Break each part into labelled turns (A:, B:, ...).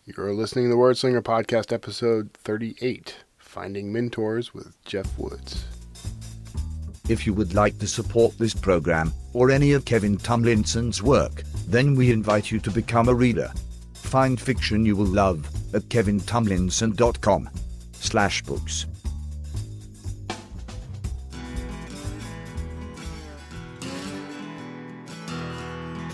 A: You're listening to the Word Slinger Podcast, episode 38, Finding Mentors with Geoff Woods.
B: If you would like to support this program, or any of Kevin Tomlinson's work, then we invite you to become a reader. Find fiction you will love at kevintomlinson.com/books.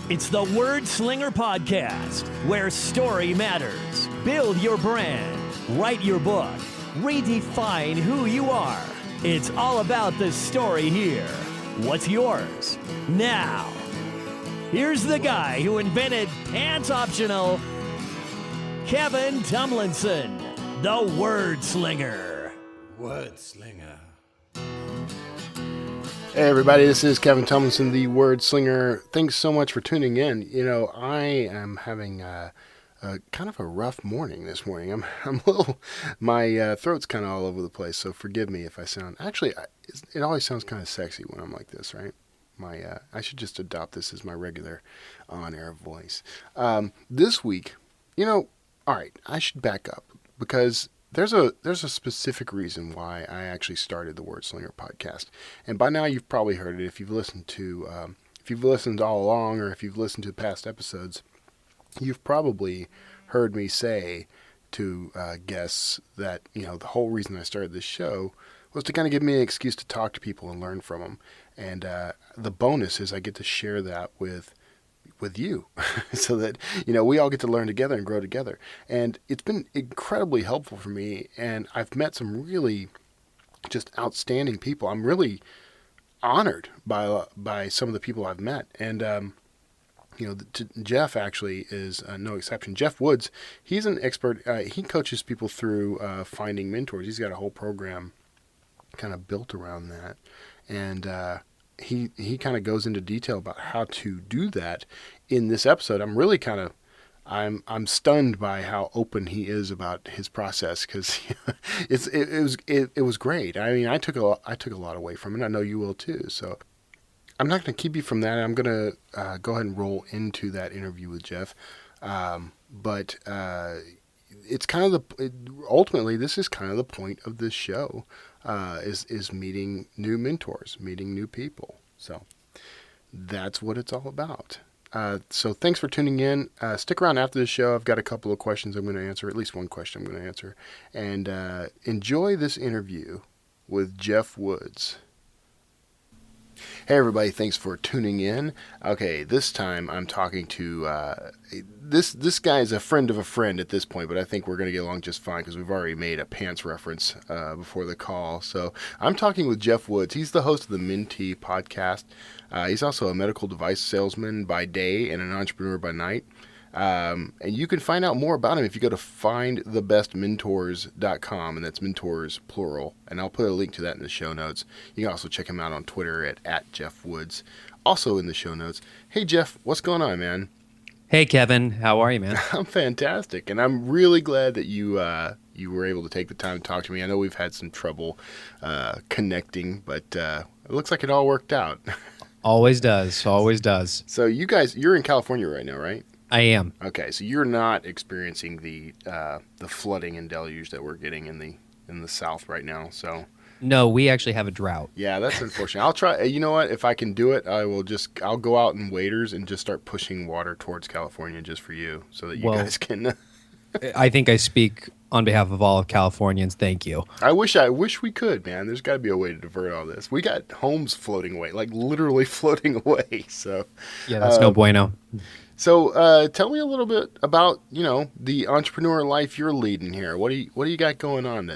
C: It's the Word Slinger Podcast, where story matters. Build your brand, write your book, redefine who you are. It's all about the story here. What's yours? Now, here's the guy who invented pants optional, Kevin Tomlinson, the Word Slinger.
D: Word Slinger.
A: Hey everybody, this is Kevin Tomlinson, the Word Slinger. Thanks so much for tuning in. You know, I am having a kind of a rough morning this morning. I'm a little, my throat's kind of all over the place, so forgive me if I sound, actually, it always sounds kind of sexy when I'm like this, right? I should just adopt this as my regular on-air voice. This week, you know, all right, I should back up because there's a specific reason why I actually started the Word Slinger podcast, and by now you've probably heard it if you've listened all along, or if you've listened to past episodes. You've probably heard me say to guests that, you know, the whole reason I started this show was to kind of give me an excuse to talk to people and learn from them, and the bonus is I get to share that with you so that, you know, we all get to learn together and grow together. And it's been incredibly helpful for me, and I've met some really just outstanding people. I'm really honored by some of the people I've met, and you know, Geoff actually is no exception. Geoff Woods, he's an expert. He coaches people through finding mentors. He's got a whole program kind of built around that, and he kind of goes into detail about how to do that in this episode. I'm really kind of, I'm stunned by how open he is about his process, because it was great. I mean, I took a lot away from it. I know you will too. So I'm not going to keep you from that. I'm going to go ahead and roll into that interview with Geoff. But it's kind of ultimately, this is kind of the point of this show, is meeting new mentors, meeting new people. So that's what it's all about. So thanks for tuning in. Stick around after the show. I've got a couple of questions I'm going to answer, at least one question I'm going to answer. And enjoy this interview with Geoff Woods. Hey everybody, thanks for tuning in. Okay, this time I'm talking to, this guy is a friend of a friend at this point, but I think we're going to get along just fine because we've already made a pants reference before the call. So I'm talking with Geoff Woods. He's the host of the Mentee podcast. He's also a medical device salesman by day and an entrepreneur by night. And you can find out more about him if you go to findthebestmentors.com, and that's mentors plural, and I'll put a link to that in the show notes. You can also check him out on Twitter at Geoff Woods, also in the show notes. Hey Geoff, what's going on, man?
E: Hey Kevin, how are you, man?
A: I'm fantastic, and I'm really glad that you were able to take the time to talk to me. I know we've had some trouble connecting, but it looks like it all worked out.
E: Always does.
A: So you're in California right now, right?
E: I am.
A: Okay, so you're not experiencing the flooding and deluge that we're getting in the South right now. So
E: No, we actually have a drought.
A: yeah, that's unfortunate. I'll try. You know what? If I can do it, I'll go out in waders and just start pushing water towards California just for you, so that you guys can.
E: I think I speak on behalf of all of Californians. Thank you.
A: I wish we could, man. There's got to be a way to divert all this. We got homes floating away, like literally floating away. So
E: Yeah, that's no bueno.
A: So tell me a little bit about, you know, the entrepreneur life you're leading here. What do you got going on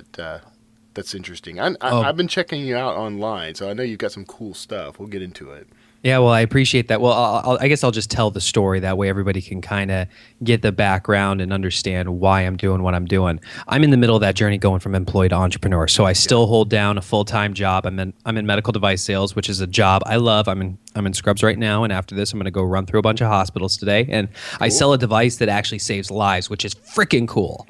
A: that's interesting? I've been checking you out online, so I know you've got some cool stuff. We'll get into it.
E: Yeah, well, I appreciate that. Well, I guess I'll just tell the story. That way everybody can kind of get the background and understand why I'm doing what I'm doing. I'm in the middle of that journey going from employee to entrepreneur. So I still hold down a full-time job. I'm in medical device sales, which is a job I love. I'm in scrubs right now, and after this I'm going to go run through a bunch of hospitals today. And cool. I sell a device that actually saves lives, which is freaking cool.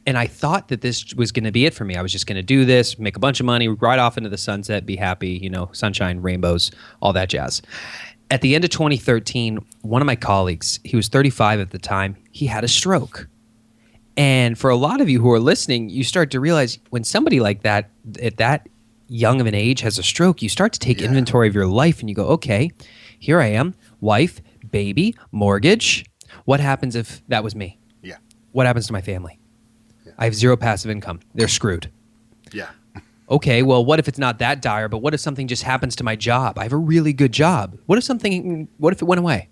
E: And I thought that this was going to be it for me. I was just going to do this, make a bunch of money, ride off into the sunset, be happy, you know, sunshine, rainbows, all that jazz. At the end of 2013, one of my colleagues, he was 35 at the time, he had a stroke. And for a lot of you who are listening, you start to realize when somebody like that, at that young of an age, has a stroke, you start to take inventory of your life and you go, okay, here I am, wife, baby, mortgage. What happens if that was me?
A: Yeah.
E: What happens to my family? Yeah. I have zero passive income. They're screwed.
A: Yeah.
E: Okay, well, what if it's not that dire, but what if something just happens to my job? I have a really good job. What if it went away?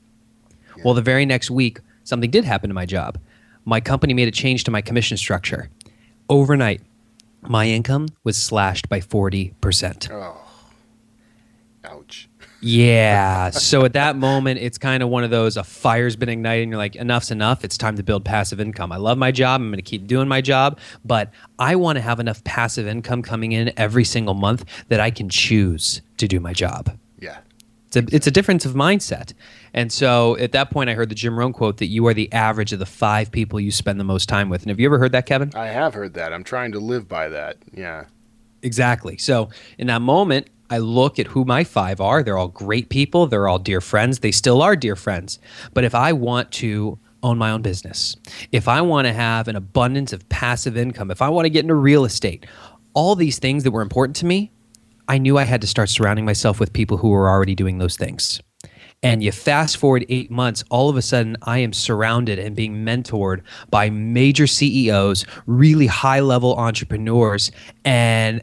E: Yeah. Well, the very next week, something did happen to my job. My company made a change to my commission structure. Overnight, my income was slashed by 40%.
A: Oh, ouch.
E: Yeah. So at that moment, it's kind of one of those, a fire's been ignited and you're like, enough's enough. It's time to build passive income. I love my job. I'm going to keep doing my job, but I want to have enough passive income coming in every single month that I can choose to do my job.
A: Yeah.
E: It's a difference of mindset. And so at that point, I heard the Jim Rohn quote that you are the average of the 5 people you spend the most time with. And have you ever heard that, Kevin?
A: I have heard that. I'm trying to live by that. Yeah.
E: Exactly. So in that moment, I look at who my 5 are. They're all great people. They're all dear friends. They still are dear friends. But if I want to own my own business, if I want to have an abundance of passive income, if I want to get into real estate, all these things that were important to me, I knew I had to start surrounding myself with people who were already doing those things. And you fast forward 8 months, all of a sudden I am surrounded and being mentored by major CEOs, really high-level entrepreneurs, and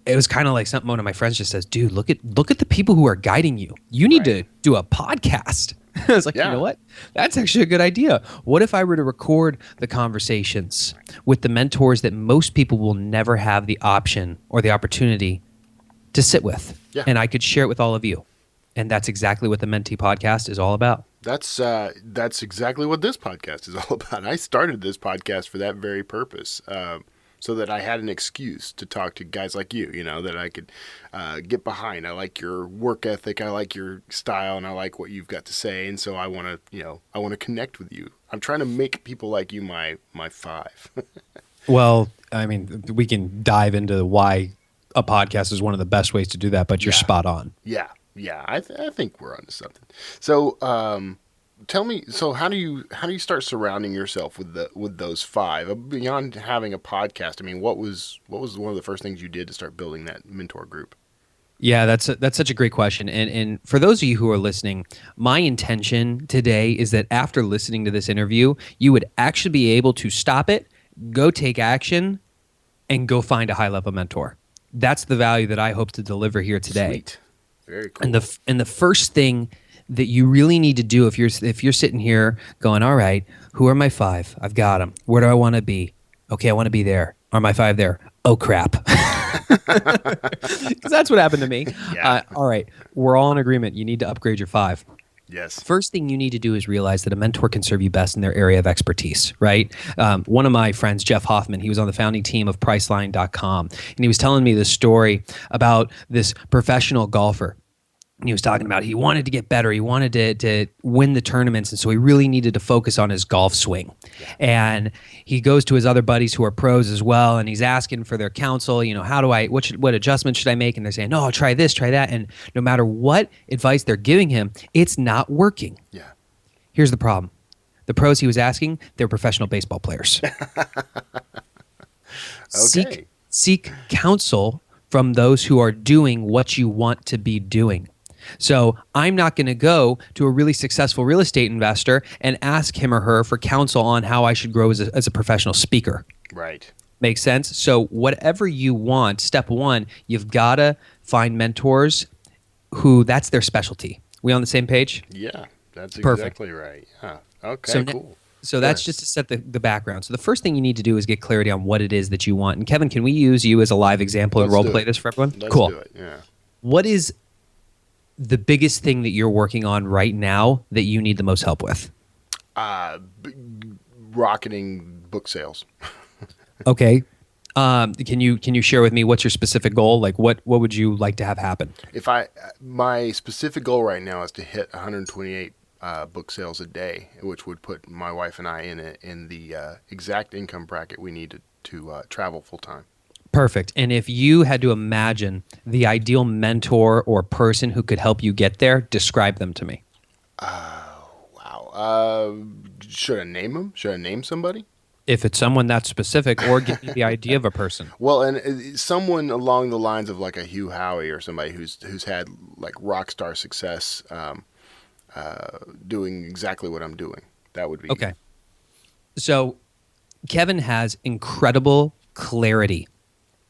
E: it was kind of like something one of my friends just says, dude, look at the people who are guiding you. You need to do a podcast. I was like, You know what? That's actually a good idea. What if I were to record the conversations with the mentors that most people will never have the option or the opportunity to sit with? Yeah. And I could share it with all of you. And that's exactly what the Mentee podcast is all about.
A: That's exactly what this podcast is all about. I started this podcast for that very purpose. So that I had an excuse to talk to guys like you, that I could get behind. I like your work ethic, I like your style, and I like what you've got to say. And so I want to connect with you. I'm trying to make people like you my 5.
E: Well, I mean, we can dive into why a podcast is one of the best ways to do that, but you're spot on.
A: Yeah. I think we're onto something. So, tell me, so how do you start surrounding yourself with those 5 beyond having a podcast? I mean, what was one of the first things you did to start building that mentor group?
E: Yeah, that's such a great question. And for those of you who are listening, my intention today is that after listening to this interview, you would actually be able to stop it, go take action, and go find a high-level mentor. That's the value that I hope to deliver here today.
A: Sweet. Very cool.
E: And the first thing that you really need to do if you're sitting here going, all right, who are my 5? I've got them. Where do I want to be? Okay, I want to be there. Are my 5 there? Oh, crap. Because that's what happened to me. Yeah. All right, we're all in agreement. You need to upgrade your 5.
A: Yes.
E: First thing you need to do is realize that a mentor can serve you best in their area of expertise, right? One of my friends, Geoff Hoffman, he was on the founding team of Priceline.com, and he was telling me this story about this professional golfer. And he was talking about he wanted to get better. He wanted to win the tournaments, and so he really needed to focus on his golf swing. Yeah. And he goes to his other buddies who are pros as well, and he's asking for their counsel. What adjustments should I make? And they're saying, no, try this, try that. And no matter what advice they're giving him, it's not working.
A: Yeah.
E: Here's the problem: the pros he was asking, they're professional baseball players.
A: Okay.
E: Seek counsel from those who are doing what you want to be doing. So I'm not going to go to a really successful real estate investor and ask him or her for counsel on how I should grow as a professional speaker.
A: Right.
E: Makes sense? So whatever you want, step 1, you've got to find mentors who that's their specialty. We on the same page?
A: Yeah, that's
E: Perfect.
A: Exactly right. Yeah. Okay, cool.
E: So that's just to set the background. So the first thing you need to do is get clarity on what it is that you want. And Kevin, can we use you as a live example and role play this for everyone?
A: Let's
E: cool.
A: do it, yeah.
E: What is the biggest thing that you're working on right now that you need the most help with?
A: Rocketing book sales.
E: Okay. Can you share with me what's your specific goal? Like what would you like to have happen?
A: My specific goal right now is to hit 128 book sales a day, which would put my wife and I in the exact income bracket we need to travel full time.
E: Perfect. And if you had to imagine the ideal mentor or person who could help you get there, describe them to me.
A: Wow. Should I name them? Should I name somebody?
E: If it's someone that's specific, or give me the idea of a person.
A: Well, and someone along the lines of like a Hugh Howey or somebody who's had like rock star success, doing exactly what I'm doing. That would be
E: Okay. So Kevin has incredible clarity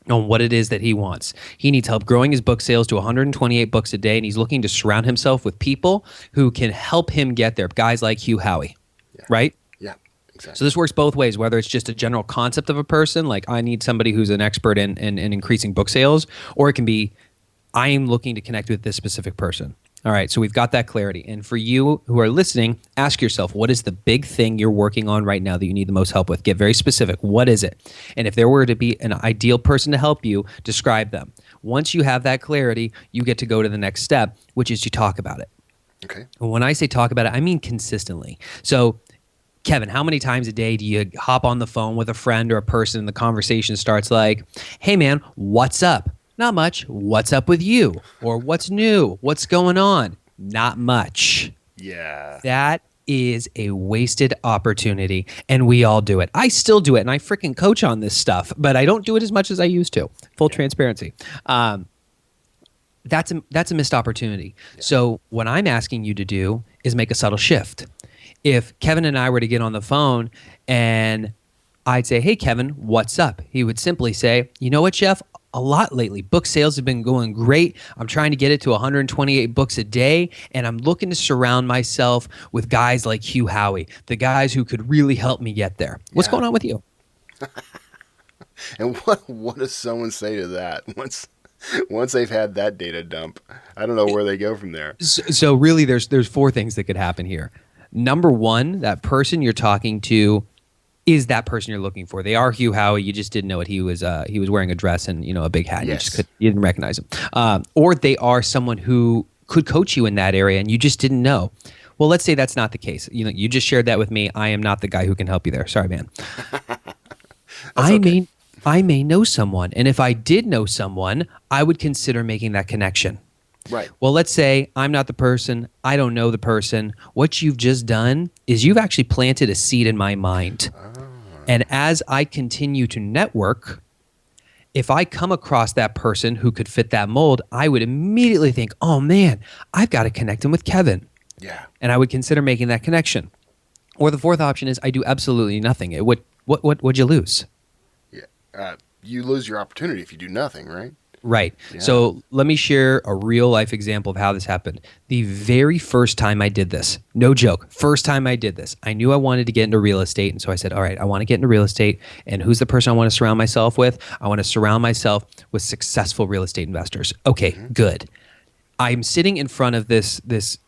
E: on what it is that he wants. He needs help growing his book sales to 128 books a day, and he's looking to surround himself with people who can help him get there. Guys like Hugh Howey, right?
A: Yeah, exactly.
E: So this works both ways, whether it's just a general concept of a person, like I need somebody who's an expert in increasing book sales, or it can be I am looking to connect with this specific person. All right, so we've got that clarity. And for you who are listening, ask yourself, what is the big thing you're working on right now that you need the most help with? Get very specific. What is it? And if there were to be an ideal person to help you, describe them. Once you have that clarity, you get to go to the next step, which is to talk about it.
A: Okay.
E: And when I say talk about it, I mean consistently. So Kevin, how many times a day do you hop on the phone with a friend or a person and the conversation starts like, hey man, what's up? Not much. What's up with you? Or what's new? What's going on? Not much.
A: Yeah.
E: That is a wasted opportunity, and we all do it. I still do it, and I freaking coach on this stuff, but I don't do it as much as I used to. Full transparency. That's a missed opportunity. Yeah. So what I'm asking you to do is make a subtle shift. If Kevin and I were to get on the phone and I'd say, hey, Kevin, what's up? He would simply say, you know what, Geoff? A lot lately. Book sales have been going great. I'm trying to get it to 128 books a day, and I'm looking to surround myself with guys like Hugh Howey, the guys who could really help me get there. What's going on with you?
A: And what does someone say to that once they've had that data dump? I don't know where they go from there.
E: So really, there's four things that could happen here. Number one, that person you're talking to is that person you're looking for. They are Hugh Howey. You just didn't know it. He was wearing a dress and a big hat.
A: Yes.
E: You didn't recognize him. Or they are someone who could coach you in that area and you just didn't know. Well, let's say that's not the case. You just shared that with me. I am not the guy who can help you there. Sorry, man. I may know someone, and if I did know someone, I would consider making that connection.
A: Right.
E: Well, let's say I'm not the person. I don't know the person. What you've just done is you've actually planted a seed in my mind. And as I continue to network, if I come across that person who could fit that mold, I would immediately think, oh man, I've got to connect him with Kevin.
A: Yeah.
E: And I would consider making that connection. Or the fourth option is I do absolutely nothing. What'd you lose?
A: Yeah. You lose your opportunity if you do nothing, right?
E: Right.
A: Yeah.
E: So let me share a real life example of how this happened. The very first time I did this, no joke, first time I did this, I knew I wanted to get into real estate. And so I said, all right, I want to get into real estate. And who's the person I want to surround myself with? I want to surround myself with successful real estate investors. Okay, good. I'm sitting in front of this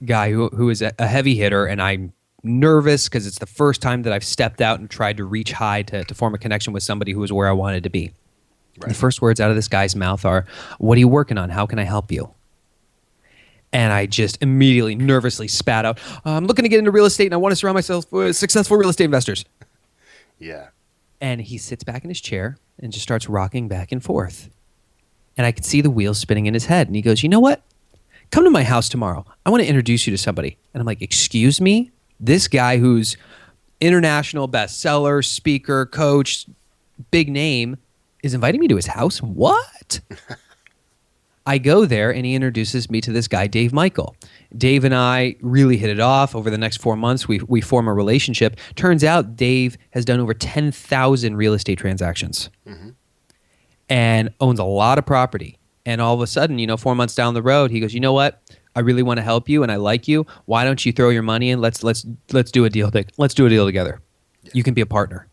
E: guy who is a heavy hitter, and I'm nervous because it's the first time that I've stepped out and tried to reach high to form a connection with somebody who was where I wanted to be. Right. The first words out of this guy's mouth are, what are you working on? How can I help you? And I just immediately nervously spat out, I'm looking to get into real estate and I want to surround myself with successful real estate investors.
A: Yeah.
E: And he sits back in his chair and just starts rocking back and forth. And I could see the wheels spinning in his head. And he goes, you know what? Come to my house tomorrow. I want to introduce you to somebody. And I'm like, excuse me? This guy who's international bestseller, speaker, coach, big name, is inviting me to his house? What? I go there and he introduces me to this guy, Dave Michael. Dave and I really hit it off. Over the next 4 months, we form a relationship. Turns out Dave has done over 10,000 real estate transactions and owns a lot of property. And all of a sudden, 4 months down the road, he goes, you know what? I really want to help you and I like you. Why don't you throw your money in? Let's do a deal. Let's do a deal together. Yeah. You can be a partner.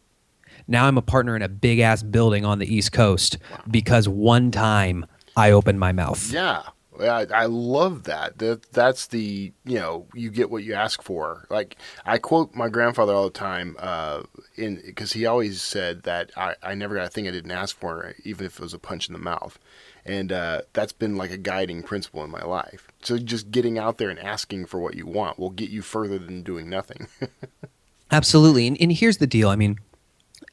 E: Now I'm a partner in a big ass building on the East Coast because one time I opened my mouth.
A: Yeah. I love that. That's the, you get what you ask for. Like I quote my grandfather all the time because he always said that I never got a thing I didn't ask for, even if it was a punch in the mouth. And that's been like a guiding principle in my life. So just getting out there and asking for what you want will get you further than doing nothing.
E: Absolutely. And here's the deal. I mean,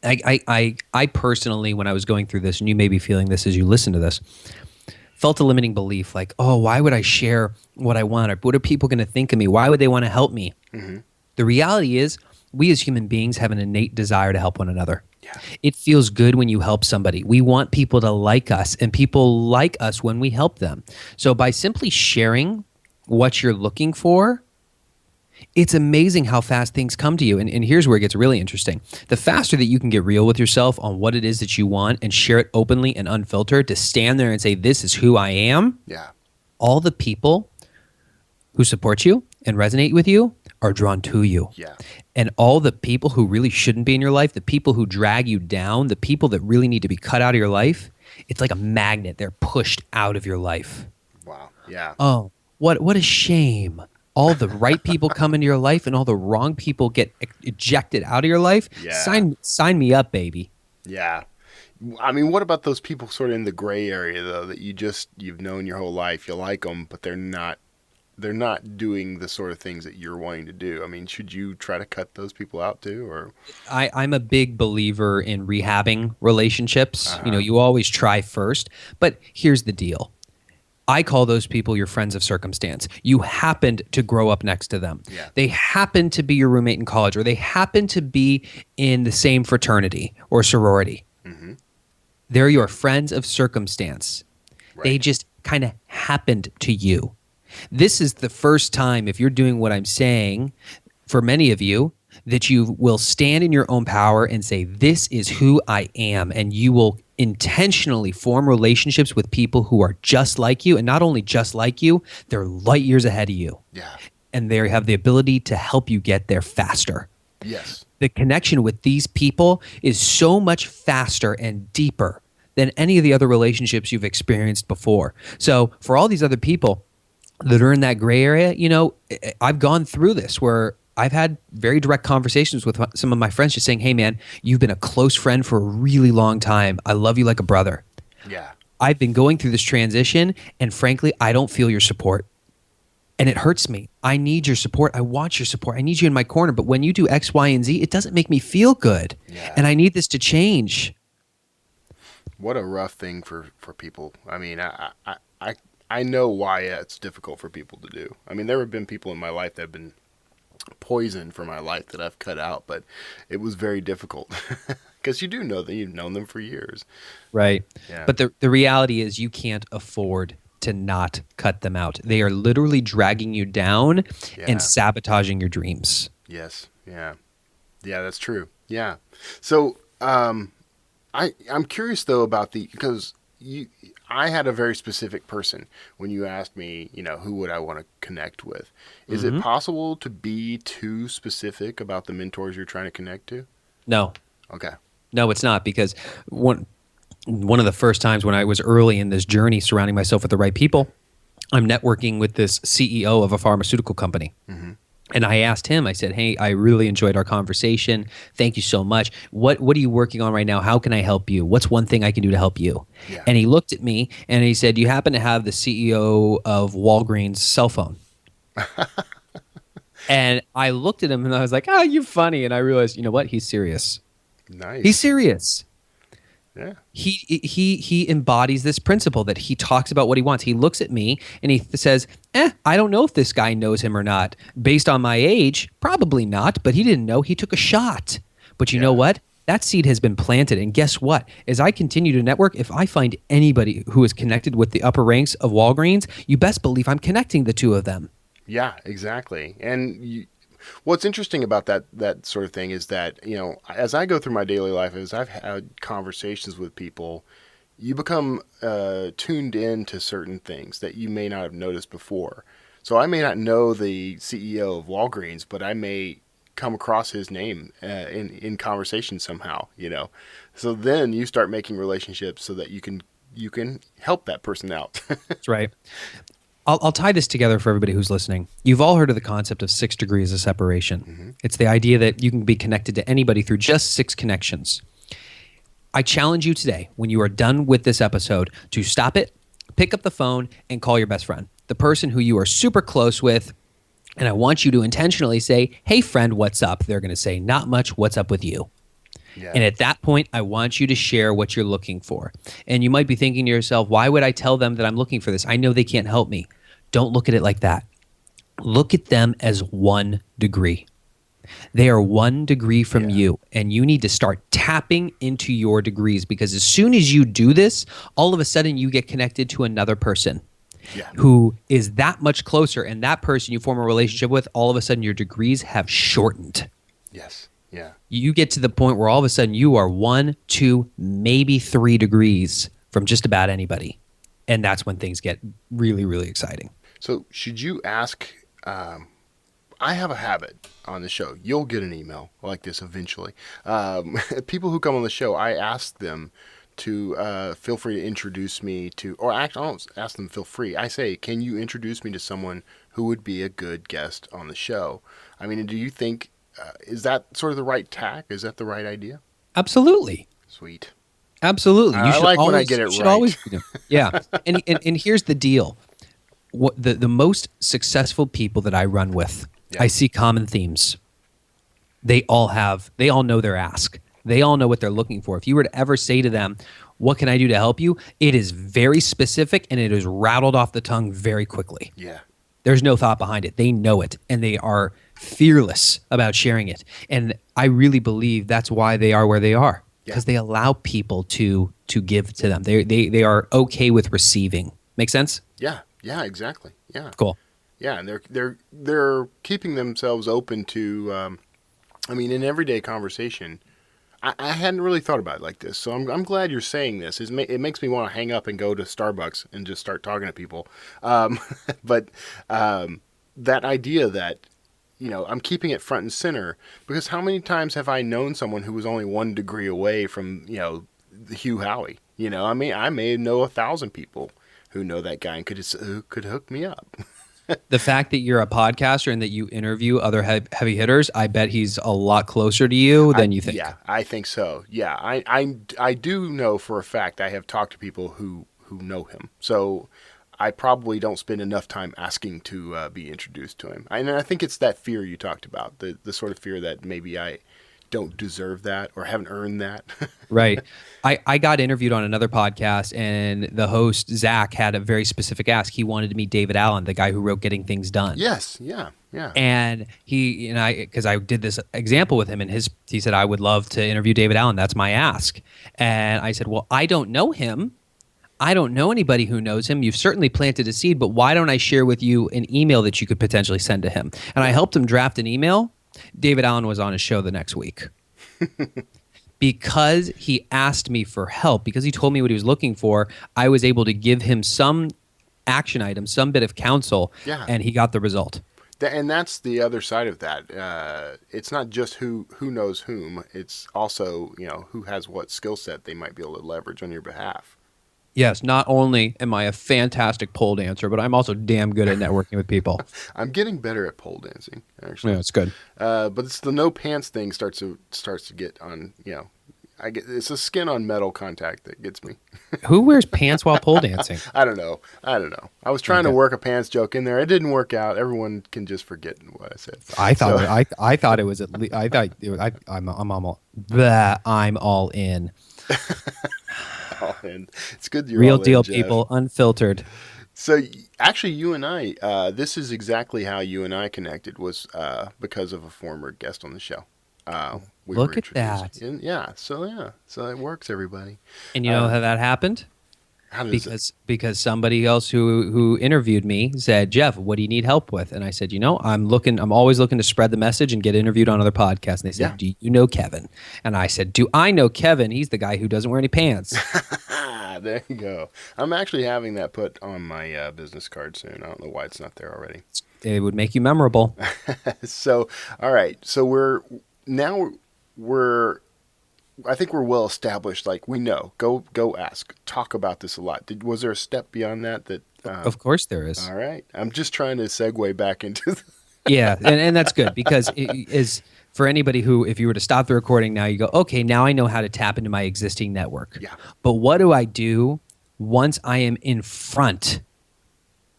E: I personally, when I was going through this, and you may be feeling this as you listen to this, felt a limiting belief like, oh, why would I share what I want? Or what are people going to think of me? Why would they want to help me? Mm-hmm. The reality is, we as human beings have an innate desire to help one another. Yeah. It feels good when you help somebody. We want people to like us, and people like us when we help them. So by simply sharing what you're looking for, it's amazing how fast things come to you. And here's where it gets really interesting. The faster that you can get real with yourself on what it is that you want and share it openly and unfiltered, to stand there and say, this is who I am.
A: Yeah.
E: All the people who support you and resonate with you are drawn to you.
A: Yeah.
E: And all the people who really shouldn't be in your life, the people who drag you down, the people that really need to be cut out of your life, it's like a magnet. They're pushed out of your life.
A: Wow. Yeah.
E: Oh, what a shame. All the right people come into your life and all the wrong people get ejected out of your life.
A: Yeah.
E: Sign me up, baby.
A: Yeah. I mean, what about those people sort of in the gray area, though, that you've known your whole life, you like them, but they're not doing the sort of things that you're wanting to do? I mean, should you try to cut those people out too, or?
E: I'm a big believer in rehabbing relationships. You know, you always try first, but here's the deal. I call those people your friends of circumstance. You happened to grow up next to them.
A: Yeah.
E: They happen to be your roommate in college, or they happen to be in the same fraternity or sorority. Mm-hmm. They're your friends of circumstance. Right. They just kind of happened to you. This is the first time, if you're doing what I'm saying, for many of you, that you will stand in your own power and say, this is who I am. And you will intentionally form relationships with people who are just like you. And not only just like you, they're light years ahead of you.
A: Yeah.
E: And they have the ability to help you get there faster.
A: Yes.
E: The connection with these people is so much faster and deeper than any of the other relationships you've experienced before. So for all these other people that are in that gray area, you know, I've gone through this where I've had very direct conversations with some of my friends just saying, hey, man, you've been a close friend for a really long time. I love you like a brother.
A: Yeah.
E: I've been going through this transition, and frankly, I don't feel your support. And it hurts me. I need your support. I want your support. I need you in my corner. But when you do X, Y, and Z, it doesn't make me feel good. Yeah. And I need this to change.
A: What a rough thing for people. I mean, I know why it's difficult for people to do. I mean, there have been people in my life that have been poison for my life that I've cut out, but it was very difficult because you do know that you've known them for years.
E: Right.
A: Yeah.
E: But the reality is you can't afford to not cut them out. They are literally dragging you down and sabotaging your dreams.
A: Yes. Yeah. Yeah, that's true. Yeah. So, I'm curious though about because I had a very specific person when you asked me, you know, who would I want to connect with? Is it possible to be too specific about the mentors you're trying to connect to?
E: No.
A: Okay.
E: No, it's not, because one of the first times when I was early in this journey surrounding myself with the right people, I'm networking with this CEO of a pharmaceutical company. Mm-hmm. And I asked him, I said, hey, I really enjoyed our conversation. Thank you so much. What are you working on right now? How can I help you? What's one thing I can do to help you? Yeah. And he looked at me and he said, you happen to have the CEO of Walgreens' cell phone. And I looked at him and I was like, oh, you're funny. And I realized, you know what? He's serious.
A: Nice.
E: He's serious.
A: Yeah.
E: He embodies this principle that he talks about what he wants. He looks at me and he says, I don't know if this guy knows him or not. Based on my age, probably not, but he didn't know. He took a shot. But you know what? That seed has been planted. And guess what? As I continue to network, if I find anybody who is connected with the upper ranks of Walgreens, you best believe I'm connecting the two of them.
A: Yeah, exactly. And what's interesting about that sort of thing is that, you know, as I go through my daily life, as I've had conversations with people, you become tuned in to certain things that you may not have noticed before. So I may not know the CEO of Walgreens, but I may come across his name in conversation somehow, you know. So then you start making relationships so that you can help that person out.
E: That's right. I'll tie this together for everybody who's listening. You've all heard of the concept of 6 degrees of separation. Mm-hmm. It's the idea that you can be connected to anybody through just 6 connections. I challenge you today, when you are done with this episode, to stop it, pick up the phone, and call your best friend, the person who you are super close with. And I want you to intentionally say, hey, friend, what's up? They're going to say, not much, what's up with you?
A: Yeah.
E: And at that point, I want you to share what you're looking for. And you might be thinking to yourself, why would I tell them that I'm looking for this? I know they can't help me. Don't look at it like that. Look at them as 1 degree. They are 1 degree from you, and you need to start tapping into your degrees, because as soon as you do this, all of a sudden you get connected to another person who is that much closer, and that person you form a relationship with, all of a sudden your degrees have shortened.
A: Yes. Yeah.
E: You get to the point where all of a sudden you are 1, 2, maybe 3 degrees from just about anybody. And that's when things get really, really exciting.
A: So should you ask, I have a habit on the show. You'll get an email like this eventually. People who come on the show, I ask them to feel free to introduce me to, or actually, I don't ask them feel free. I say, can you introduce me to someone who would be a good guest on the show? I mean, do you think, is that sort of the right tack? Is that the right idea?
E: Absolutely.
A: Sweet.
E: Absolutely.
A: I like when I get it right.
E: Always, yeah. And here's the deal. What the most successful people that I run with, I see common themes. They all know their ask. They all know what they're looking for. If you were to ever say to them, what can I do to help you? It is very specific, and it is rattled off the tongue very quickly.
A: Yeah.
E: There's no thought behind it. They know it, and they are fearless about sharing it. And I really believe that's why they are where they are, because they allow people to give to them. They are okay with receiving. Make sense?
A: Yeah. Yeah, exactly. Yeah.
E: Cool.
A: Yeah, and they're keeping themselves open to, I mean, in everyday conversation. I hadn't really thought about it like this, so I'm glad you're saying this. It makes me want to hang up and go to Starbucks and just start talking to people. But that idea that, I'm keeping it front and center, because how many times have I known someone who was only 1 degree away from, the Hugh Howey? I mean, I may know 1,000 people who know that guy and could hook me up.
E: The fact that you're a podcaster and that you interview other heavy hitters, I bet he's a lot closer to you than you think.
A: Yeah, I think so. Yeah, I do know for a fact I have talked to people who know him. So I probably don't spend enough time asking to be introduced to him. And I think it's that fear you talked about, the sort of fear that maybe I don't deserve that or haven't earned that.
E: Right. I got interviewed on another podcast, and the host, Zach, had a very specific ask. He wanted to meet David Allen, the guy who wrote Getting Things Done.
A: Yes. Yeah. Yeah.
E: And because I did this example with him, and he said, I would love to interview David Allen. That's my ask. And I said, well, I don't know him. I don't know anybody who knows him. You've certainly planted a seed, but why don't I share with you an email that you could potentially send to him? And I helped him draft an email. David Allen was on his show the next week. Because he asked me for help, because he told me what he was looking for, I was able to give him some action item, some bit of counsel, and he got the result.
A: And that's the other side of that. It's not just who knows whom. It's also, who has what skill set they might be able to leverage on your behalf.
E: Yes, not only am I a fantastic pole dancer, but I'm also damn good at networking with people.
A: I'm getting better at pole dancing, actually.
E: Yeah, it's good.
A: But it's the no pants thing starts to get on, it's a skin on metal contact that gets me.
E: Who wears pants while pole dancing?
A: I don't know. I was trying to work a pants joke in there. It didn't work out. Everyone can just forget what I said.
E: I thought it was at least. I'm all in.
A: And it's good you're
E: real
A: all
E: deal
A: in, Geoff.
E: People, unfiltered.
A: So actually, you and I, this is exactly how you and I connected, was because of a former guest on the show.
E: Look at that.
A: So it works, everybody.
E: And you know how that happened? Because somebody else who interviewed me said, Geoff, what do you need help with? And I said, I'm always looking to spread the message and get interviewed on other podcasts. And they said, do you know Kevin? And I said, do I know Kevin? He's the guy who doesn't wear any pants.
A: There you go. I'm actually having that put on my business card soon. I don't know why it's not there already.
E: It would make you memorable.
A: So, all right. So we're I think we're well established. Like, we know. Go ask. Talk about this a lot. Was there a step beyond that?
E: Of course there is.
A: All right. I'm just trying to segue back into.
E: Yeah, and that's good, because it is for anybody who, if you were to stop the recording now, you go, okay, now I know how to tap into my existing network.
A: Yeah.
E: But what do I do once I am in front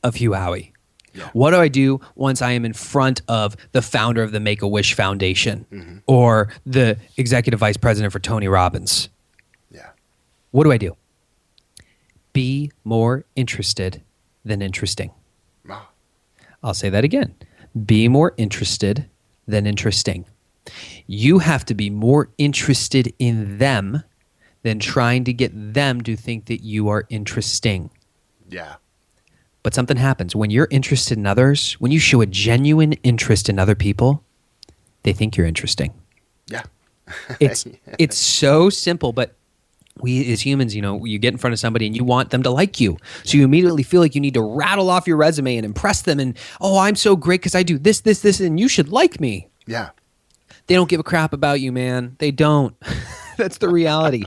E: of Hugh Howey?
A: Yeah.
E: What do I do once I am in front of the founder of the Make-A-Wish Foundation or the executive vice president for Tony Robbins?
A: Yeah.
E: What do I do? Be more interested than interesting.
A: Ah.
E: I'll say that again. Be more interested than interesting. You have to be more interested in them than trying to get them to think that you are interesting.
A: Yeah.
E: But something happens. When you're interested in others, when you show a genuine interest in other people, they think you're interesting.
A: Yeah.
E: It's so simple, but we as humans, you get in front of somebody and you want them to like you. So you immediately feel like you need to rattle off your resume and impress them and, oh, I'm so great because I do this, this, this, and you should like me.
A: Yeah.
E: They don't give a crap about you, man. They don't. That's the reality.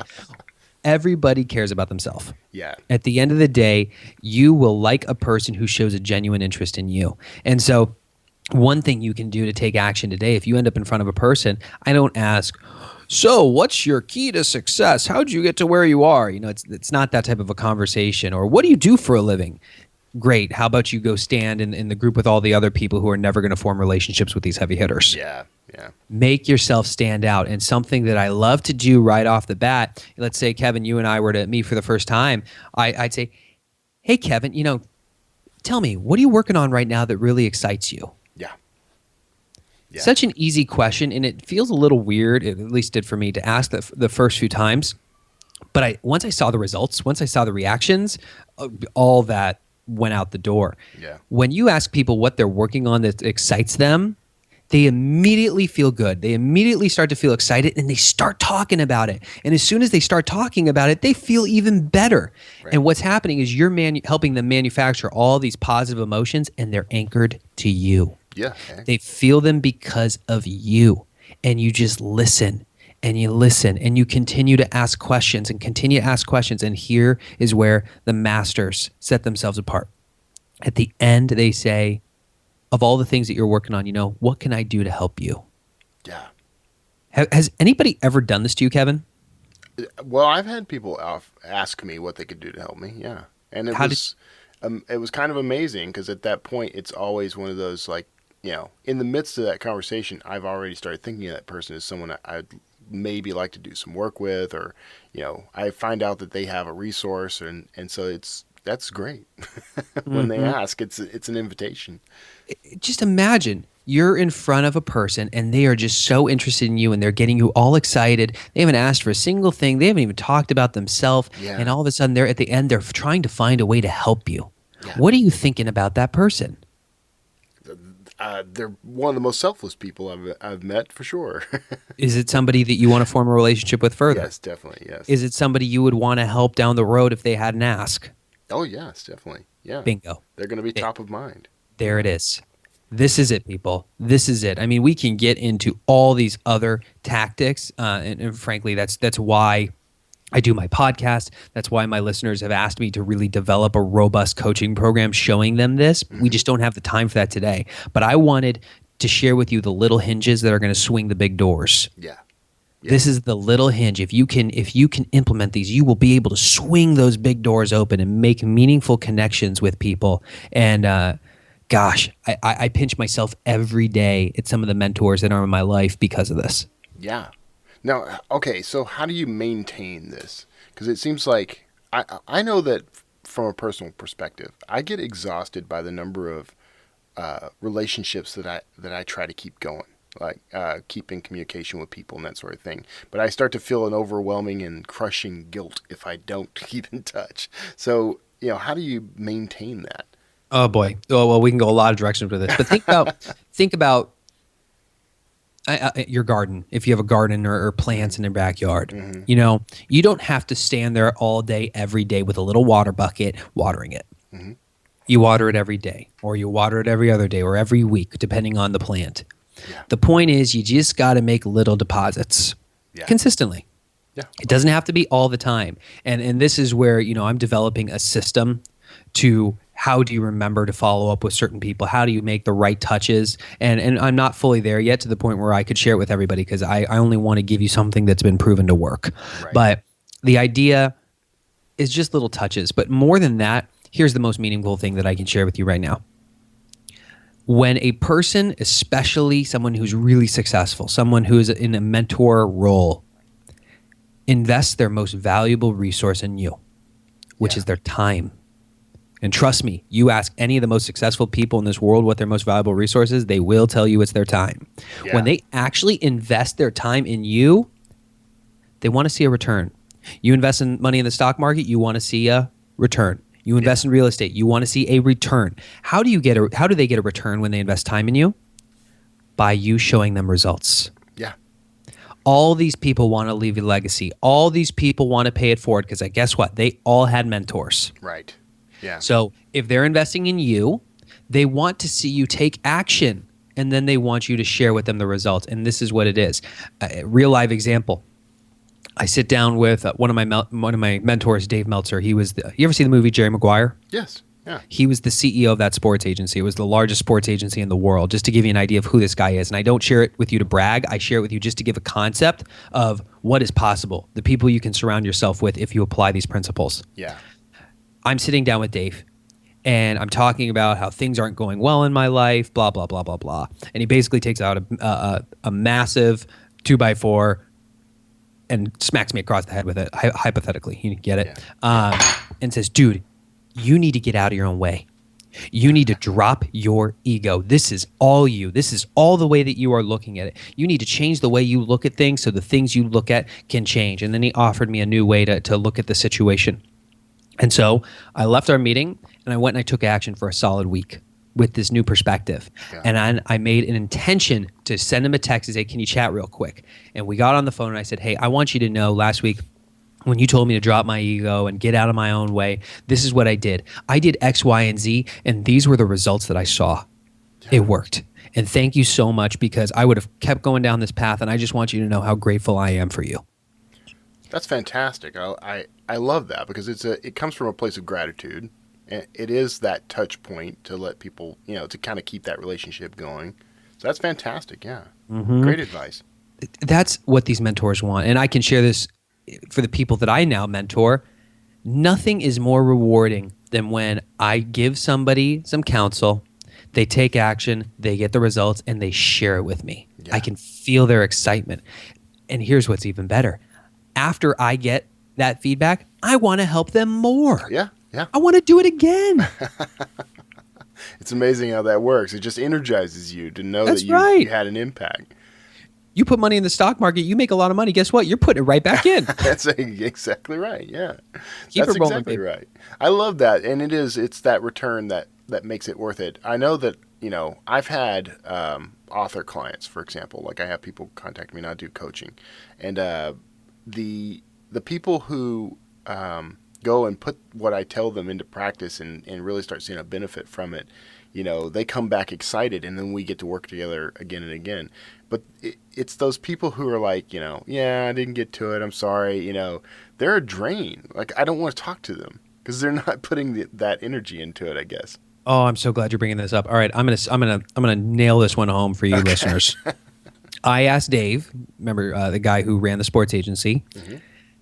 E: Everybody cares about themselves.
A: Yeah.
E: At the end of the day, you will like a person who shows a genuine interest in you. And so one thing you can do to take action today, if you end up in front of a person, I don't ask, so what's your key to success? How'd you get to where you are? It's not that type of a conversation. Or what do you do for a living? Great. How about you go stand in the group with all the other people who are never going to form relationships with these heavy hitters?
A: Yeah. Yeah.
E: Make yourself stand out. And something that I love to do right off the bat, let's say, Kevin, you and I were to meet for the first time. I'd say, hey, Kevin, tell me, what are you working on right now that really excites you?
A: Yeah. Yeah.
E: Such an easy question, and it feels a little weird, it at least did for me, to ask the first few times. But once I saw the results, once I saw the reactions, all that went out the door.
A: Yeah.
E: When you ask people what they're working on that excites them, they immediately feel good. They immediately start to feel excited, and they start talking about it. And as soon as they start talking about it, they feel even better.
A: Right.
E: And what's happening is you're helping them manufacture all these positive emotions, and they're anchored to you.
A: Yeah.
E: They feel them because of you. And you just listen, and you listen, and you continue to ask questions and continue to ask questions. And here is where the masters set themselves apart. At the end, they say, of all the things that you're working on, what can I do to help you?
A: Yeah.
E: Has anybody ever done this to you, Kevin?
A: Well, I've had people ask me what they could do to help me. Yeah. And it was kind of amazing because at that point, it's always one of those, like, in the midst of that conversation, I've already started thinking of that person as someone I'd maybe like to do some work with, or, I find out that they have a resource, and so that's great. When they ask, it's an invitation.
E: Just imagine you're in front of a person and they are just so interested in you and they're getting you all excited. They haven't asked for a single thing. They haven't even talked about themselves.
A: Yeah.
E: And all of a sudden, at the end, they're trying to find a way to help you.
A: Yeah.
E: What are you thinking about that person?
A: They're one of the most selfless people I've met, for sure.
E: Is it somebody that you want to form a relationship with further?
A: Yes, definitely. Yes.
E: Is it somebody you would want to help down the road if they had an ask?
A: Oh, yes, definitely. Yeah.
E: Bingo.
A: They're going to be top of mind.
E: There it is. This is it, people. This is it. I mean, we can get into all these other tactics, and frankly, that's why I do my podcast. That's why my listeners have asked me to really develop a robust coaching program showing them this. Mm-hmm. We just don't have the time for that today. But I wanted to share with you the little hinges that are going to swing the big doors.
A: Yeah. Yeah.
E: This is the little hinge. If you can implement these, you will be able to swing those big doors open and make meaningful connections with people. And gosh, I pinch myself every day at some of the mentors that are in my life because of this.
A: Yeah. Now, okay, so how do you maintain this? Because it seems like I know that from a personal perspective, I get exhausted by the number of relationships that I try to keep going. Like keep in communication with people and that sort of thing. But I start to feel an overwhelming and crushing guilt if I don't keep in touch. So, how do you maintain that?
E: Oh boy. Oh well, we can go a lot of directions with this. But think about your garden. If you have a garden or plants in your backyard,
A: Mm-hmm.
E: You don't have to stand there all day, every day with a little water bucket watering it.
A: Mm-hmm.
E: You water it every day, or you water it every other day, or every week, depending on the plant.
A: Yeah.
E: The point is, you just got to make little deposits consistently.
A: Yeah.
E: It doesn't have to be all the time. And this is where, I'm developing a system to how do you remember to follow up with certain people? How do you make the right touches? And I'm not fully there yet to the point where I could share it with everybody because I only want to give you something that's been proven to work.
A: Right.
E: But the idea is just little touches. But more than that, here's the most meaningful thing that I can share with you right now. When a person, especially someone who's really successful, someone who's in a mentor role, invests their most valuable resource in you, which is their time. And trust me, you ask any of the most successful people in this world what their most valuable resource is, they will tell you it's their time.
A: Yeah.
E: When they actually invest their time in you, they want to see a return. You invest in money in the stock market, you want to see a return. You invest in real estate, you want to see a return. How do they get a return when they invest time in you? By you showing them results.
A: Yeah.
E: All these people want to leave a legacy. All these people want to pay it forward because guess what? They all had mentors.
A: Right. Yeah.
E: So if they're investing in you, they want to see you take action, and then they want you to share with them the results. And this is what it is. A real live example. I sit down with one of my mentors, Dave Meltzer. You ever see the movie Jerry Maguire?
A: Yes. Yeah.
E: He was the CEO of that sports agency. It was the largest sports agency in the world, just to give you an idea of who this guy is. And I don't share it with you to brag. I share it with you just to give a concept of what is possible, the people you can surround yourself with if you apply these principles.
A: Yeah.
E: I'm sitting down with Dave, and I'm talking about how things aren't going well in my life, blah, blah, blah, blah, blah. And he basically takes out a massive 2x4 and smacks me across the head with it, hypothetically. You get it? Yeah. And says, dude, you need to get out of your own way. You need to drop your ego. This is all you. This is all the way that you are looking at it. You need to change the way you look at things so the things you look at can change. And then he offered me a new way to look at the situation. And so I left our meeting, and I went and I took action for a solid week with this new perspective. Yeah. And I made an intention to send him a text and say, can you chat real quick? And we got on the phone, and I said, hey, I want you to know last week when you told me to drop my ego and get out of my own way, this is what I did. I did X, Y, and Z, and these were the results that I saw. Yeah. It worked. And thank you so much, because I would have kept going down this path, and I just want you to know how grateful I am for you.
A: That's fantastic. I love that, because it comes from a place of gratitude. And it is that touch point to let people, to kind of keep that relationship going. So that's fantastic. Yeah. Mm-hmm. Great advice.
E: That's what these mentors want. And I can share this for the people that I now mentor. Nothing is more rewarding than when I give somebody some counsel, they take action, they get the results, and they share it with me. Yeah. I can feel their excitement. And here's what's even better. After I get that feedback, I want to help them more.
A: Yeah. Yeah.
E: I want to do it again.
A: It's amazing how that works. It just energizes you to know
E: That's
A: that
E: right.
A: you had an impact.
E: You put money in the stock market, you make a lot of money. Guess what? You're putting it right back in.
A: That's exactly right. Yeah.
E: Keep
A: That's
E: it rolling,
A: exactly
E: baby.
A: right. I love that. And it's that return that makes it worth it. I know that, I've had author clients, for example. Like I have people contact me and I do coaching. And the people who go and put what I tell them into practice and really start seeing a benefit from it, they come back excited, and then we get to work together again and again. But it's those people who are like, yeah, I didn't get to it. I'm sorry. They're a drain. Like I don't want to talk to them because they're not putting that energy into it, I guess.
E: Oh, I'm so glad you're bringing this up. All right, I'm gonna nail this one home for you listeners. I asked Dave, remember the guy who ran the sports agency. Mm-hmm.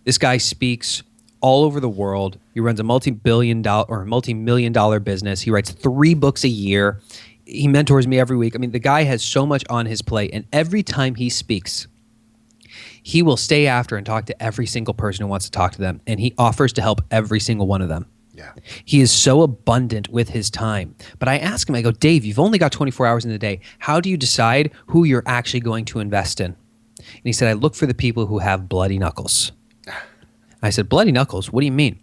E: This guy speaks all over the world. He runs a multi-million dollar business. He writes 3 books a year. He mentors me every week. I mean, the guy has so much on his plate, and every time he speaks, he will stay after and talk to every single person who wants to talk to them, and he offers to help every single one of them.
A: Yeah.
E: He is so abundant with his time. But I ask him, I go, Dave, you've only got 24 hours in the day. How do you decide who you're actually going to invest in? And he said, I look for the people who have bloody knuckles. I said, bloody knuckles? What do you mean?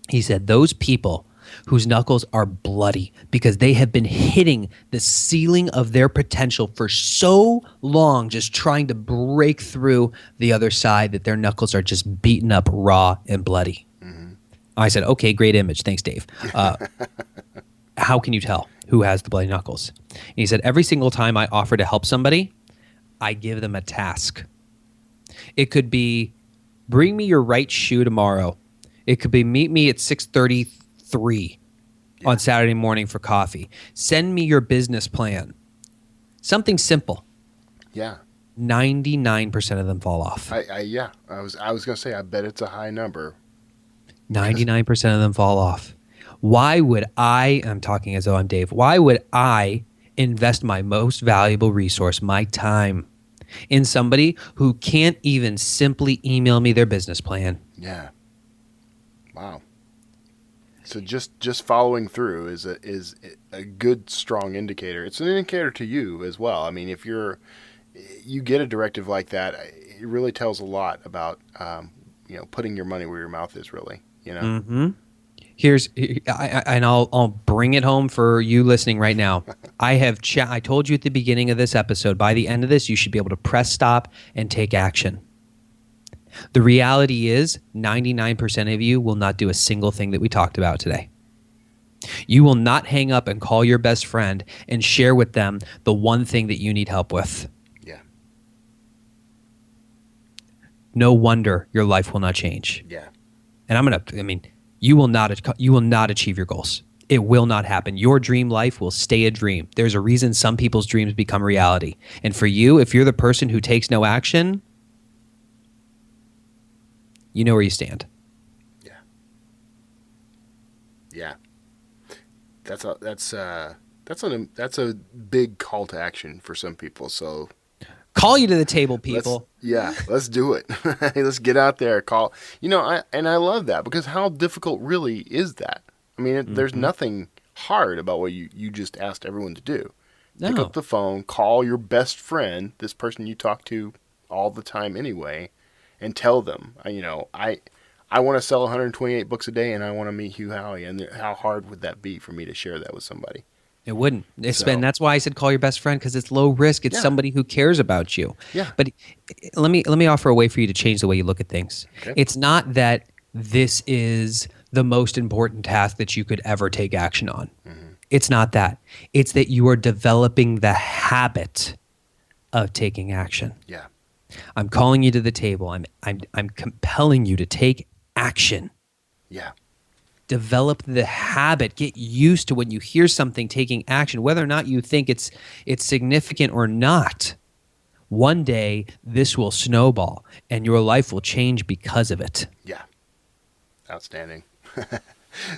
E: He said, those people whose knuckles are bloody because they have been hitting the ceiling of their potential for so long, just trying to break through the other side, that their knuckles are just beaten up, raw, and bloody. Mm-hmm. I said, okay, great image. Thanks, Dave. How can you tell who has the bloody knuckles? And he said, every single time I offer to help somebody, I give them a task. It could be, bring me your right shoe tomorrow. It could be, meet me at 6:33 on Saturday morning for coffee. Send me your business plan. Something simple.
A: Yeah.
E: 99% of them fall off.
A: I was going to say, I bet it's a high number.
E: 99% of them fall off. Why would I'm talking as though I'm Dave, why would I invest my most valuable resource, my time, in somebody who can't even simply email me their business plan?
A: Yeah. Wow. So just following through is a good, strong indicator. It's an indicator to you as well. I mean, if you get a directive like that, it really tells a lot about putting your money where your mouth is. Really,
E: Mm-hmm. I'll bring it home for you listening right now. I told you at the beginning of this episode, by the end of this, you should be able to press stop and take action. The reality is 99% of you will not do a single thing that we talked about today. You will not hang up and call your best friend and share with them the one thing that you need help with.
A: Yeah.
E: No wonder your life will not change.
A: Yeah.
E: And you will not achieve your goals. It will not happen. Your dream life will stay a dream. There's a reason some people's dreams become reality. And for you, if you're the person who takes no action, you know where you stand.
A: Yeah. Yeah. That's a big call to action for some people. So
E: call you to the table, people.
A: Let's do it. Let's get out there. Call. I love that, because how difficult really is that? I mean, there's nothing hard about what you just asked everyone to do.
E: No.
A: Pick up the phone, call your best friend, this person you talk to all the time anyway, and tell them, I want to sell 128 books a day, and I want to meet Hugh Howey. And how hard would that be for me to share that with somebody?
E: It wouldn't. That's why I said call your best friend, because it's low risk. It's somebody who cares about you.
A: Yeah.
E: But let me offer a way for you to change the way you look at things.
A: Okay.
E: It's not that this is the most important task that you could ever take action on. Mm-hmm. It's not that. It's that you are developing the habit of taking action.
A: Yeah.
E: I'm calling you to the table. I'm compelling you to take action.
A: Yeah.
E: Develop the habit. Get used to when you hear something taking action, whether or not you think it's significant or not. One day, this will snowball, and your life will change because of it.
A: Yeah. Outstanding.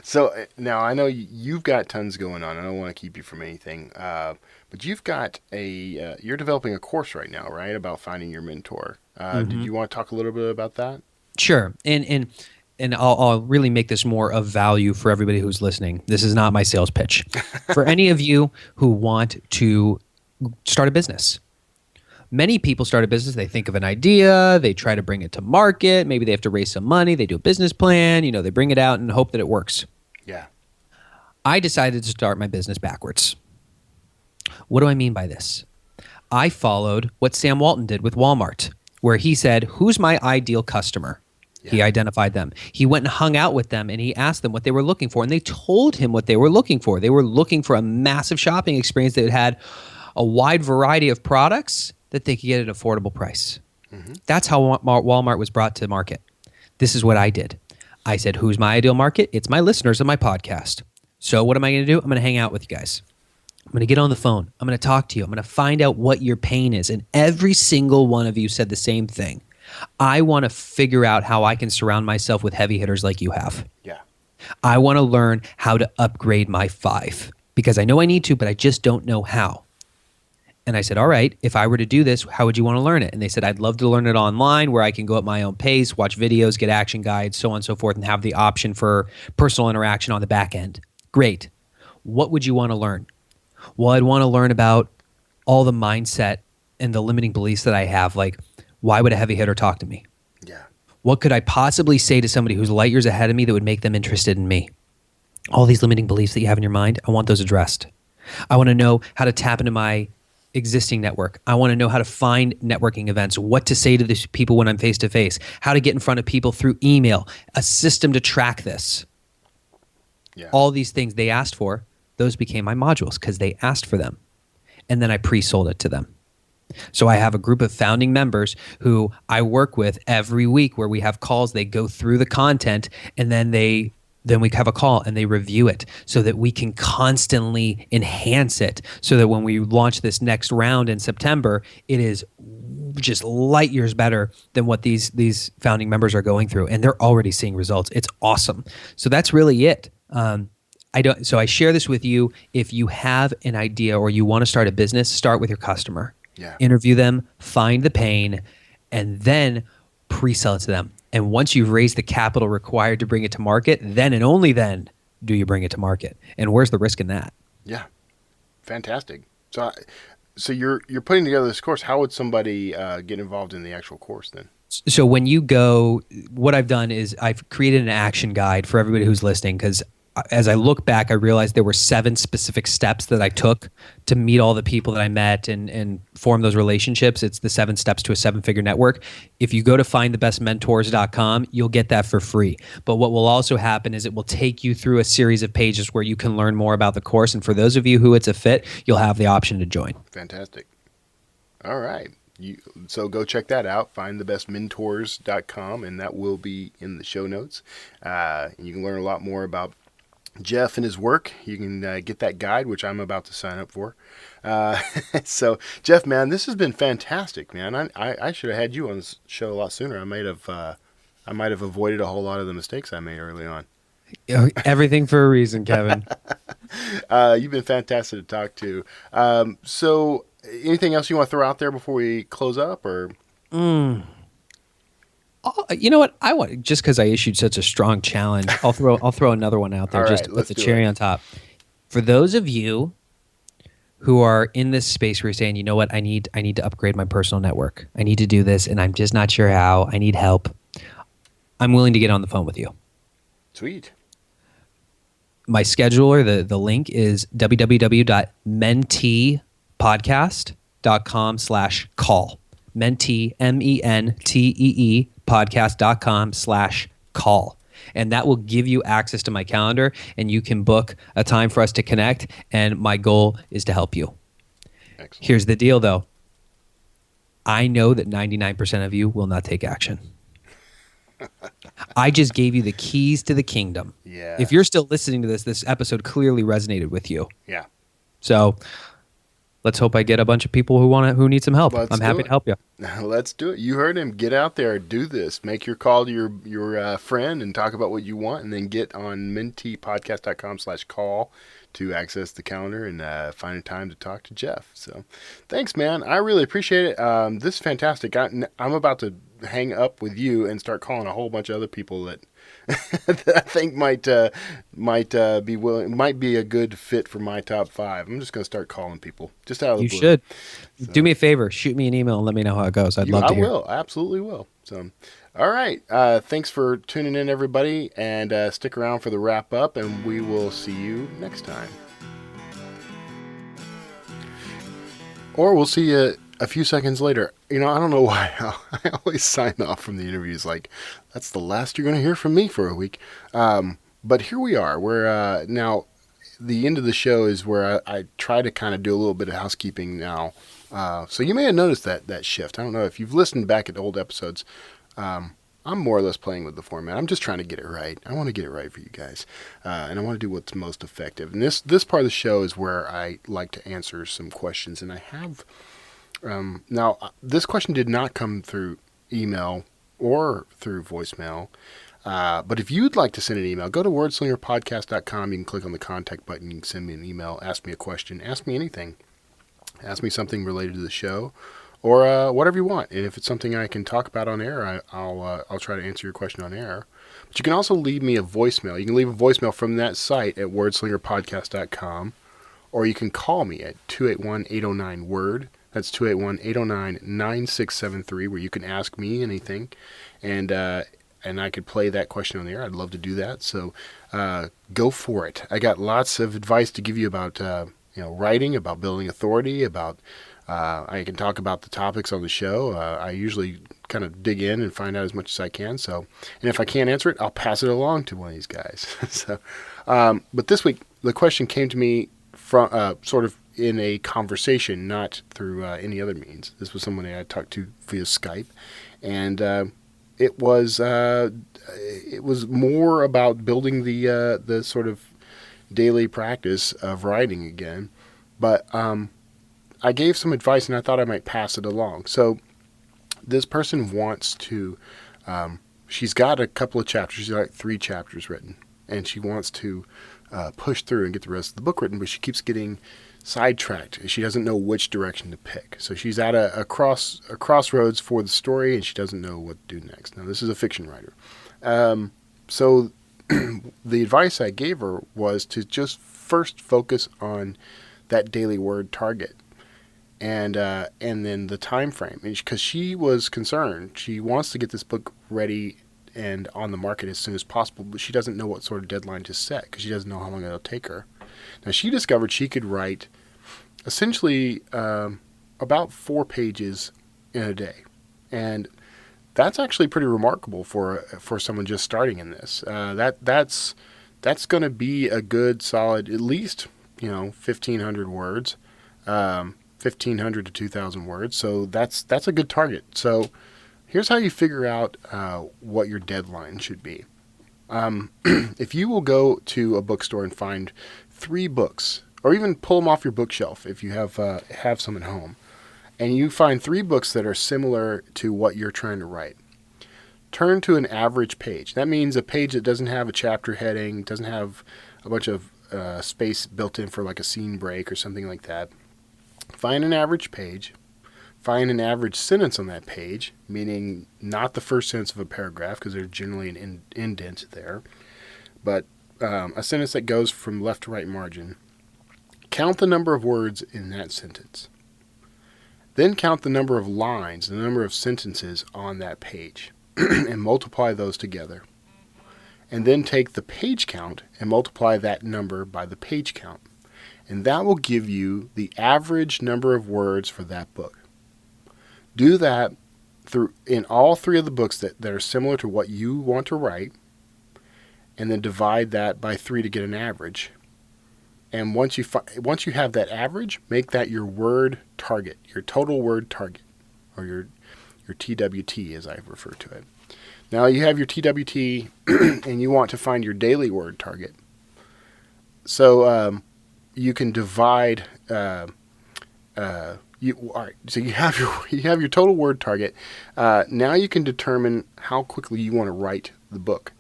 A: So now I know you've got tons going on. I don't want to keep you from anything, but you've got you're developing a course right now, right, about finding your mentor. Did you want to talk a little bit about that?
E: Sure. And I'll really make this more of value for everybody who's listening. This is not my sales pitch. For any of you who want to start a business. Many people start a business, they think of an idea, they try to bring it to market, maybe they have to raise some money, they do a business plan, they bring it out and hope that it works.
A: Yeah.
E: I decided to start my business backwards. What do I mean by this? I followed what Sam Walton did with Walmart, where he said, who's my ideal customer? Yeah. He identified them. He went and hung out with them, and he asked them what they were looking for, and they told him what they were looking for. They were looking for a massive shopping experience that had a wide variety of products that they could get at an affordable price. Mm-hmm. That's how Walmart was brought to market. This is what I did. I said, who's my ideal market? It's my listeners of my podcast. So what am I going to do? I'm going to hang out with you guys. I'm going to get on the phone. I'm going to talk to you. I'm going to find out what your pain is. And every single one of you said the same thing. I want to figure out how I can surround myself with heavy hitters like you have.
A: Yeah.
E: I want to learn how to upgrade my 5 because I know I need to, but I just don't know how. And I said, all right, if I were to do this, how would you want to learn it? And they said, I'd love to learn it online where I can go at my own pace, watch videos, get action guides, so on and so forth, and have the option for personal interaction on the back end. Great. What would you want to learn? Well, I'd want to learn about all the mindset and the limiting beliefs that I have. Like, why would a heavy hitter talk to me?
A: Yeah.
E: What could I possibly say to somebody who's light years ahead of me that would make them interested in me? All these limiting beliefs that you have in your mind, I want those addressed. I want to know how to tap into my existing network. I want to know how to find networking events, what to say to these people when I'm face-to-face, how to get in front of people through email, a system to track this. Yeah. All these things they asked for, those became my modules because they asked for them. And then I pre-sold it to them. So I have a group of founding members who I work with every week where we have calls. They go through the content and then we have a call and they review it so that we can constantly enhance it so that when we launch this next round in September, it is just light years better than what these founding members are going through. And they're already seeing results. It's awesome. So that's really it. I don't. So I share this with you. If you have an idea or you want to start a business, start with your customer.
A: Yeah.
E: Interview them, find the pain, and then pre-sell it to them. And once you've raised the capital required to bring it to market, then and only then do you bring it to market. And where's the risk in that?
A: Yeah. Fantastic. So you're putting together this course. How would somebody get involved in the actual course then?
E: So when you go, what I've done is I've created an action guide for everybody who's listening, because as I look back, I realized there were 7 specific steps that I took to meet all the people that I met and form those relationships. It's the 7 steps to a 7-figure network. If you go to findthebestmentors.com, you'll get that for free. But what will also happen is it will take you through a series of pages where you can learn more about the course. And for those of you who it's a fit, you'll have the option to join.
A: Fantastic. All right. So go check that out, findthebestmentors.com, and that will be in the show notes. You can learn a lot more about Geoff and his work. You can get that guide, which I'm about to sign up for. So, Geoff, man, this has been fantastic, man. I should have had you on this show a lot sooner. I might have avoided a whole lot of the mistakes I made early on.
E: Everything for a reason, Kevin.
A: You've been fantastic to talk to. So, anything else you want to throw out there before we close up, or?
E: You know what? I want, just because I issued such a strong challenge, I'll throw another one out there just to put the cherry on top. For those of you who are in this space where you're saying, you know what, I need to upgrade my personal network. I need to do this, and I'm just not sure how. I need help. I'm willing to get on the phone with you.
A: Sweet.
E: My scheduler, the link is www.menteepodcast.com/call. Mentee, MENTEE, podcast.com/call. And that will give you access to my calendar, and you can book a time for us to connect. And my goal is to help you. Excellent. Here's the deal, though. I know that 99% of you will not take action. I just gave you the keys to the kingdom.
A: Yeah.
E: If you're still listening to this episode clearly resonated with you.
A: Yeah.
E: So let's hope I get a bunch of people who need some help. I'm happy to help you.
A: Let's do it. You heard him. Get out there, do this. Make your call to your friend and talk about what you want, and then get on menteepodcast.com/call to access the calendar and find a time to talk to Geoff. So thanks, man. I really appreciate it. This is fantastic. I'm about to hang up with you and start calling a whole bunch of other people that that I think might be a good fit for my top 5. I'm just going to start calling people just out of the blue.
E: You should. So, do me a favor. Shoot me an email and let me know how it goes. I'd love to hear.
A: I will. Absolutely will. So, all right. Thanks for tuning in, everybody, and stick around for the wrap up, and we will see you next time. Or we'll see you a few seconds later. You know, I don't know why I always sign off from the interviews like that's the last you're going to hear from me for a week. But here we are. We're now the end of the show is where I try to kind of do a little bit of housekeeping now. So you may have noticed that shift. I don't know if you've listened back at old episodes. I'm more or less playing with the format. I'm just trying to get it right. I want to get it right for you guys. And I want to do what's most effective. And this part of the show is where I like to answer some questions. And I have... now, this question did not come through email or through voicemail, but if you'd like to send an email, go to wordslingerpodcast.com. You can click on the contact button. You can send me an email, ask me a question, ask me anything. Ask me something related to the show or whatever you want. And if it's something I can talk about on air, I'll try to answer your question on air. But you can also leave me a voicemail. You can leave a voicemail from that site at wordslingerpodcast.com, or you can call me at 281-809-WORD. That's 281-809-9673, where you can ask me anything, and I could play that question on the air. I'd love to do that. So go for it. I got lots of advice to give you about writing, about building authority, about I can talk about the topics on the show. I usually kind of dig in and find out as much as I can. So, and if I can't answer it, I'll pass it along to one of these guys. So, but this week the question came to me from sort of in a conversation, not through any other means. This was someone I talked to via Skype, and it was more about building the sort of daily practice of writing again. But I gave some advice, and I thought I might pass it along. So this person wants to. She's got a couple of chapters. She's got like 3 chapters written, and she wants to push through and get the rest of the book written, but she keeps getting sidetracked. She doesn't know which direction to pick. So she's at a crossroads for the story, and she doesn't know what to do next. Now, this is a fiction writer. So the advice I gave her was to just first focus on that daily word target, and then the time frame, because she was concerned. She wants to get this book ready and on the market as soon as possible, but she doesn't know what sort of deadline to set because she doesn't know how long it'll take her. Now, she discovered she could write essentially about 4 pages in a day, and that's actually pretty remarkable for someone just starting in this. That's going to be a good solid, at least 1,500 words, 1,500 to 2,000 words. So that's a good target. So here's how you figure out what your deadline should be. If you will go to a bookstore and find 3 books, or even pull them off your bookshelf if you have some at home, and you find 3 books that are similar to what you're trying to write, turn to an average page. That means a page that doesn't have a chapter heading, doesn't have a bunch of space built in for like a scene break or something like that. Find an average page. Find an average sentence on that page, meaning not the first sentence of a paragraph, because there's generally an indent there, but a sentence that goes from left to right margin. Count the number of words in that sentence. Then count the number of lines, the number of sentences on that page, and multiply those together. And then take the page count and multiply that number by the page count. And that will give you the average number of words for that book. Do that in all 3 of the books that are similar to what you want to write, and then divide that by 3 to get an average. And once you have that average, make that your word target, your total word target, or your TWT as I refer to it. Now you have your TWT, and you want to find your daily word target. So you can divide. All right. So you have your total word target. Now you can determine how quickly you want to write the book.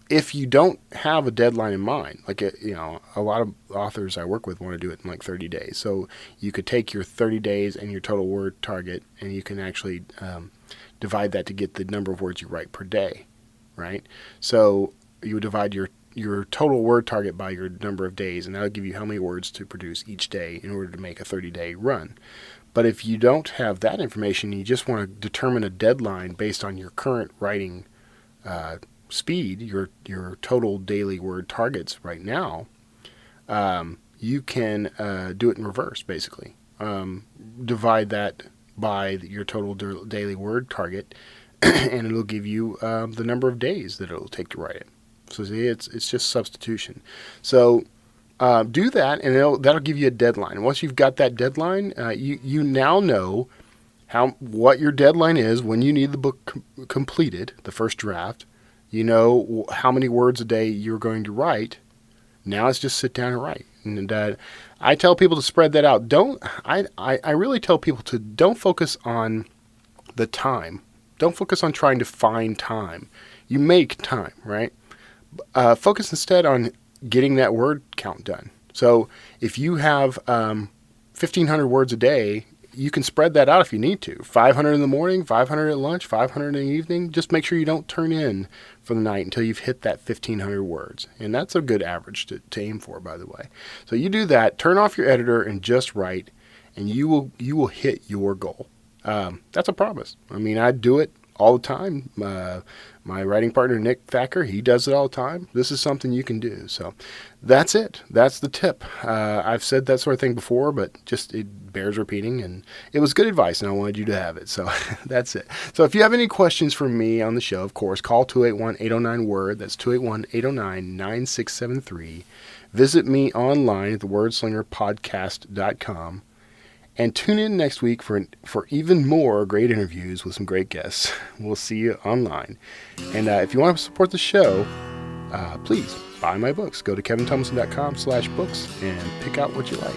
A: If you don't have a deadline in mind, like a lot of authors I work with want to do it in like 30 days. So you could take your 30 days and your total word target, and you can actually divide that to get the number of words you write per day, right? So you would divide your total word target by your number of days, and that'll give you how many words to produce each day in order to make a 30-day run. But if you don't have that information, you just want to determine a deadline based on your current writing speed, your total daily word targets right now, you can do it in reverse, basically. Divide that by your total daily word target, and it'll give you the number of days that it'll take to write it. So see, it's just substitution. So do that, and that'll give you a deadline. And once you've got that deadline, you now know what your deadline is when you need the book completed, the first draft. You know how many words a day you're going to write. Now it's just sit down and write. And I tell people to spread that out. I really tell people to don't focus on the time. Don't focus on trying to find time. You make time, right? Focus instead on getting that word count done. So if you have 1,500 words a day, you can spread that out if you need to. 500 in the morning, 500 at lunch, 500 in the evening. Just make sure you don't turn in for the night until you've hit that 1,500 words. And that's a good average to aim for, by the way. So you do that, turn off your editor and just write, and you will hit your goal. That's a promise. I mean, I do it all the time. My writing partner, Nick Thacker, he does it all the time. This is something you can do. So that's it. That's the tip. I've said that sort of thing before, but just it bears repeating. And it was good advice, and I wanted you to have it. So that's it. So if you have any questions for me on the show, of course, call 281-809-WORD. That's 281-809-9673. Visit me online at thewordslingerpodcast.com. And tune in next week for even more great interviews with some great guests. We'll see you online. And if you want to support the show, please buy my books. Go to kevintomlinson.com/books and pick out what you like.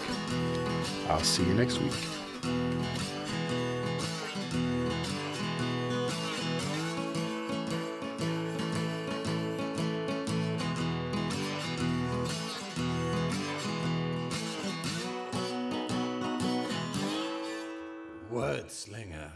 A: I'll see you next week.
D: word slinger.